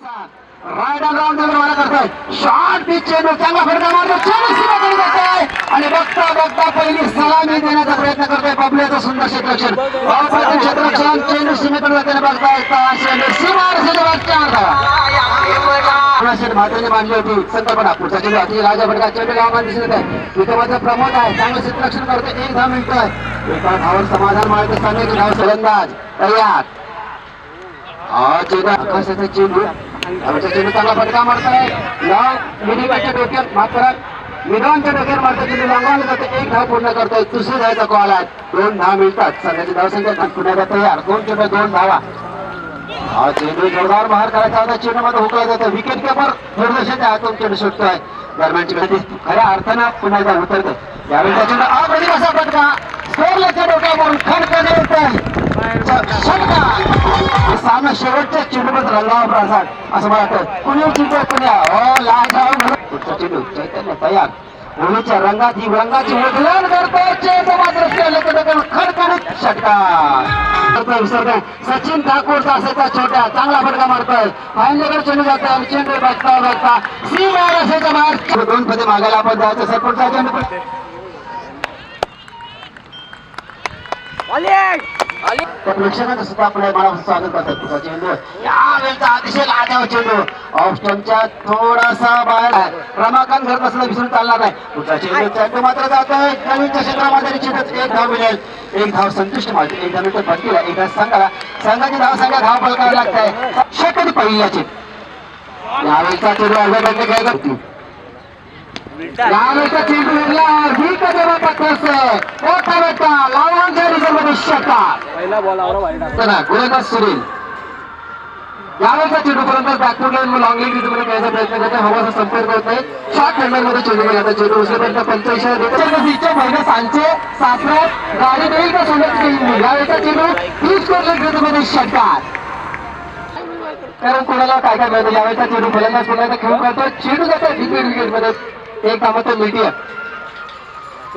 Right round मला करतोय short pitch चेंडू चांगला फटका मारतो चेंडू सीमेकडे जातोय आणि बघता बघता पहिली सलामी देण्याचा प्रयत्न करतोय बबल्याचं सुंदर क्षेत्ररक्षण अप्रतिम क्षेत्ररक्षण चेंडू सीमेकडे जाताना बघता येता चेंडू सीमारेषेच्या मातेने मांडली होती संकल्पना पुढचा चेंडू अतिशय राजा फटका चेंडू गावात दिसत आहे तिथे मात्र प्रमोद आहे चांगलं क्षेत्ररक्षण करतोय 1-10 मिनिटं एका धावावर समाधान माळते सांगण्याची धाव फलंदाज तयार चेंडू आकाशाचा चेंडू चेंडू चांगला फटका मारताय मिनिमाच्या डोक्यात मात्र मिनिमाच्या डोक्यात मारता चेंडू लांबवला जातो 1 धाव पूर्ण करतोय दुसरी धावाचा कॉल आहे 2 धाव मिळतात संघाची धावसंख्या पुण्याला तयार 2 चेंडू 2 धावा चेंडू जोरदार बाहेर करायचा होता चेंडू मध्ये हुकला जातो विकेट किपर दुर्लक्षाच्या हातून चेंडू सुटतोय दरम्यानची गती खऱ्या अर्थानं पुन्हा एकदा उतरतो यावेळी चेंडू अप्रतिम असा फटका स्कोरलेसच्या डोक्यावरून खडखड येतोय सामना शेवटच्या चेंडूमध्ये रंगावर प्रसाद असं मला वाटतं कुणी चिंता कुण्या पुढचा चेंडू चैतन्य तयार होळीच्या रंगात ही रंगाची उधळण करतो चेंडू मात्र खडखडीत षटकार विसरतोय सचिन ठाकूरचा असायचा छोट्या चांगला फटका मारतोय फायनलकडे चेंडू जातोय आणि चेंडू बघता बघता सीमारेषेच्या बाहेर 2 पदे मागायला आपण जायचं सर पुढचा चेंडू प्रेक्षकांचं सुद्धा आपल्या मला स्वागत करतात तुझा चेंडू यावेळेचा अतिशय लाजाव चेंडू ऑफ स्टंपच्या थोडासा बाहेर आहे रमाकांत घरत असलं विसरून चालणार नाही तुझा चेंडू मात्र जातोय नवीनच्या क्षेत्रामध्ये निश्चितच 1 धाव मिळेल 1 धाव संतुष्ट मारते 1 धाव मिनिटं भटकीला 1 धाव संघाला संघाची धाव संख्या धाव पलकावी लागते शक्य पहिल्याची यावेळेचा चेंडू अर्ध्या घ्यायचा होती यावेळेचा चेंडू वेगळा ही कधी पत्करस मोठा बेटा लावांच्या रिझल्टमध्ये षटकार गोलंदाज सुनील यावेळेचा चेंडू पर्यंत बॅकवर्ड लाईन लॉंग लेग रिझल्टमध्ये खेळायचा प्रयत्न करते हवाचा संपर्क होतोय शॉर्ट हँडलमध्ये चेंडू आता चेंडू उचलेपर्यंत 85 महिने सांचे सासऱ्यात गाडी देईल का सोडत यावेळेचा चेंडू 30 स्कोर लेग रिझल्टमध्ये षटकार कारण कोणाला काय काय मिळतं यावेळेचा चेंडू फलंदाज पुन्हा खेळून काढतो चेंडू जातो विकेट मध्ये एक कामाचं मीडियम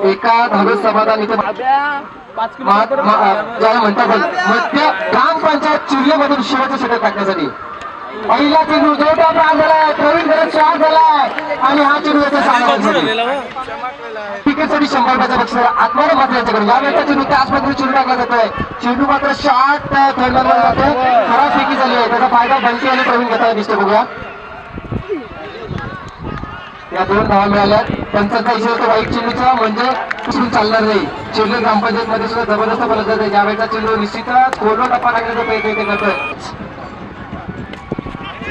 एका धावेत समाधान इथे ज्याला म्हणतात मध्य ग्रामपंचायत चिरलेमधून शेवटचं षटक टाकण्यासाठी पहिला चेंडू जो त्रास झालाय प्रवीण घरात श्वास झालाय आणि हा चेंडू क्रिकेटसाठी 100 रुपयाचा बक्षीस आत्माला मात्र याच्याकडे यावेळेचा चेंडू त्याच पद्धतीने चेंडू टाकला जातोय चेंडू मात्र शॉर्ट थर्डमध्ये जातोय खराब फेकी झाली आहे त्याचा फायदा बंटी आणि प्रवीण घेताना दिसतो बघूया या 2 धावा मिळाल्या पंचांचा इशारा होता वाईट चेंडूचा म्हणजे उचलून चालणार नाही चेंडू ग्रामपंचायत मध्ये सुद्धा जबरदस्त फलंदाज आहे यावेळेचा चेंडू निश्चितच कोलो टप्पा टाकण्याचा प्रयत्न करतोय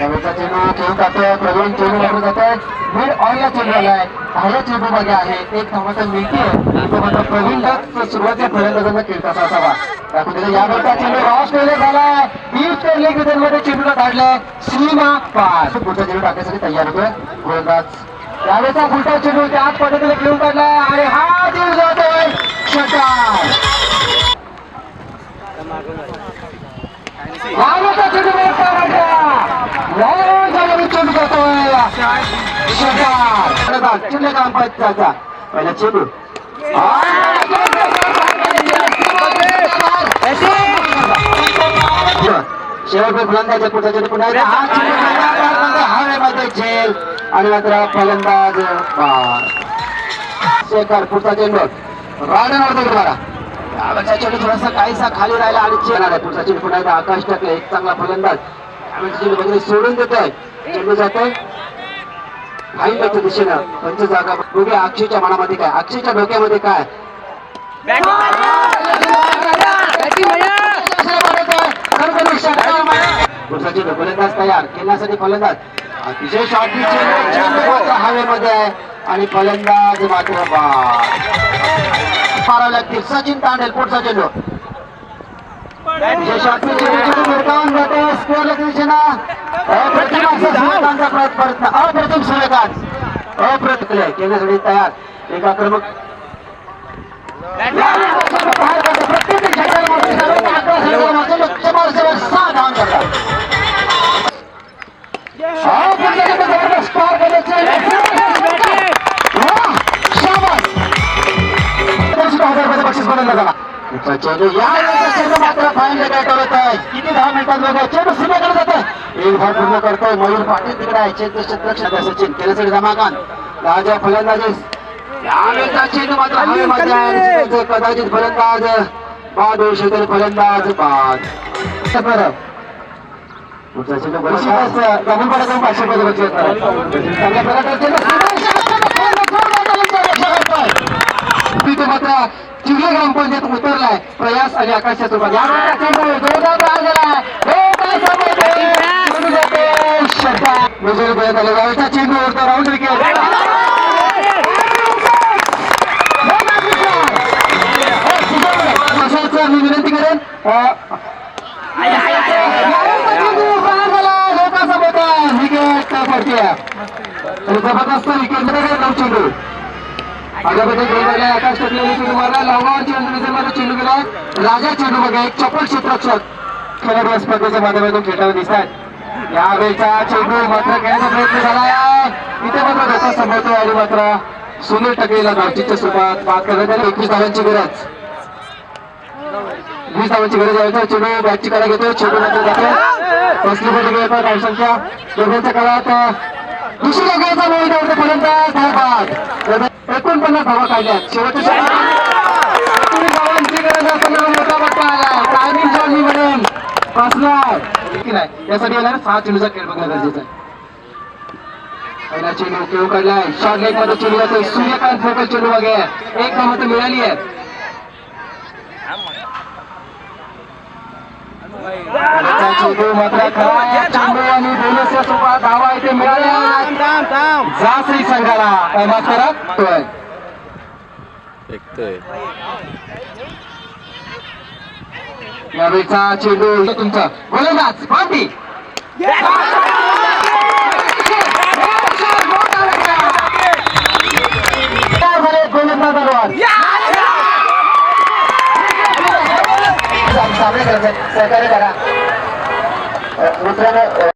यावेळेचा चेंडू खेळून जातोय प्रवीण चेंडू मारून जातोय मिड ऑनला चेंडू आलाय दहाव्या चेंडू मध्ये आहे 1 धावाचा मिळती आहे तो मात्र प्रवीणच सुरुवातीच्या फलंदाजांना खेळताचा असावा त्यामध्ये यावेळेचा चेंडू रॉस केले झालाय 20 लेग रिझल्टमध्ये चेंडूला काढलाय सीमा पार पुढचा चेंडू टाकण्यासाठी तयार होतोय गोलंदाज यावेळेचा फुलटा चेंडू त्याच पद्धतीने खेळून काढलाय आणि हा चेंडू जातोय षटकार यावेळेचा चेंडू चेंडू जातोय षटकार चिल्ले ग्रामपंचायतचा पहिला चेंडू शेवट फलंदाज पुढचा चेंडू पुन्हा हवेमध्ये झेल आणि मात्र फलंदाज शेखर पुढचा चेंडू राडणार तुम्हाला यावेळेचा चेंडू थोडासा काहीसा खाली राहिला आणि चेंडू आहे पुढचा चेंडू पुन्हा एकदा आकाश टाकले एक चांगला फलंदाज यावेळेचा चेंडू वगैरे सोडून देतोय चेंडू जातोय फाईनच्या दिशेनं पंच जागा बघूया अक्षयच्या मनामध्ये काय अक्षयच्या डोक्यामध्ये काय पुढचा चेंडू फलंदाज तयार खेळण्यासाठी फलंदाज अतिशय शॉर्ट चेंडू हवेमध्ये आहे आणि फलंदाज मात्र मारावे लागतील सचिन तांडेल पुढचा चेंडू अतिशय शॉर्ट चेंडू भिरकावून जातो स्कोअर दिशेनं अप्रतिम सूर्यकांतचा प्रयत्न अप्रतिम सूर्यकांत अप्रतिम खेळण्यासाठी तयार एक आक्रमक प्रत्येक चेंडू या चेंडू मात्र फाईन टळत आहे. किती 10 मिनिटात बघा चेंडू सीमेकडे जात आहे. एक धाव पूर्ण करतोय मयूर पाटील तिकडे आहे. चेंडू क्षेत्ररक्षक सचिन केलेसाठी रमाकांत राजा फलंदाजी यावेळेचा चेंडू मात्र हवेमध्ये आहे. कदाचित फलंदाज बाद होऊ शकेल. फलंदाज बाद पुढचा चेंडू जमीन पडत जाऊन 500 रुपये बचत चांगल्या प्रकारे चेंडू मात्र चिखली ग्रामपंचायत उतरलाय. प्रयास आणि आकाशात चेंडू जोरदार प्रहार झालाय. चेंडू उडतो राऊंड विकेट. मी विनंती करेन विकेट पडते. जबरदस्त विकेट मध्ये चेंडू आकाश टाकलेला चेंडू मारला. लावणार चेंडू गेला. राजा चेंडू बघा एक चपल क्षेत्ररक्षक खेळाडू या स्पर्धेच्या माध्यमातून खेळताना दिसतात. यावेळेचा चेंडू मात्र खेळण्याचा प्रयत्न झाला. इथे मात्र धोका संभवतो आणि मात्र सुनील टकलेला धावचीच्या स्वरूपात बाद करण्यात आली. 21 धावांची गरज 20 धावांची गरज आहे. चेंडू बॅटची काढा घेतो. चेंडू मात्र जातो. फसली पडली गेला. धावसंख्या दोघांच्या काळात दुसरी लगायचा मोहित फलंदाज धावबाद 49 धावा काढल्यात. शेवटच्या धावांची गरज असताना मोठा बट्टा आला. टायमिंग झोन मी म्हणेन फसलाय की नाही. यासाठी याला 6 चेंडूचा खेळ बघणं गरजेचं आहे. पहिला चेंडू खेळू काढलाय. शॉर्ट लेग मध्ये चेंडू जातो. सूर्यकांत फोकल चेंडू बघे एक धाव मात्र मिळाली आहे. चेंडू मात्र खरा चेंडू आणि बोनसच्या स्वरूपात धावा इथे मिळाल्या. जासई संघाला माफ करा यावेळीचा चेंडू तुमचा गोलंदाज पार्टी गोलंदाज सहकार्य करा मित्रांनो.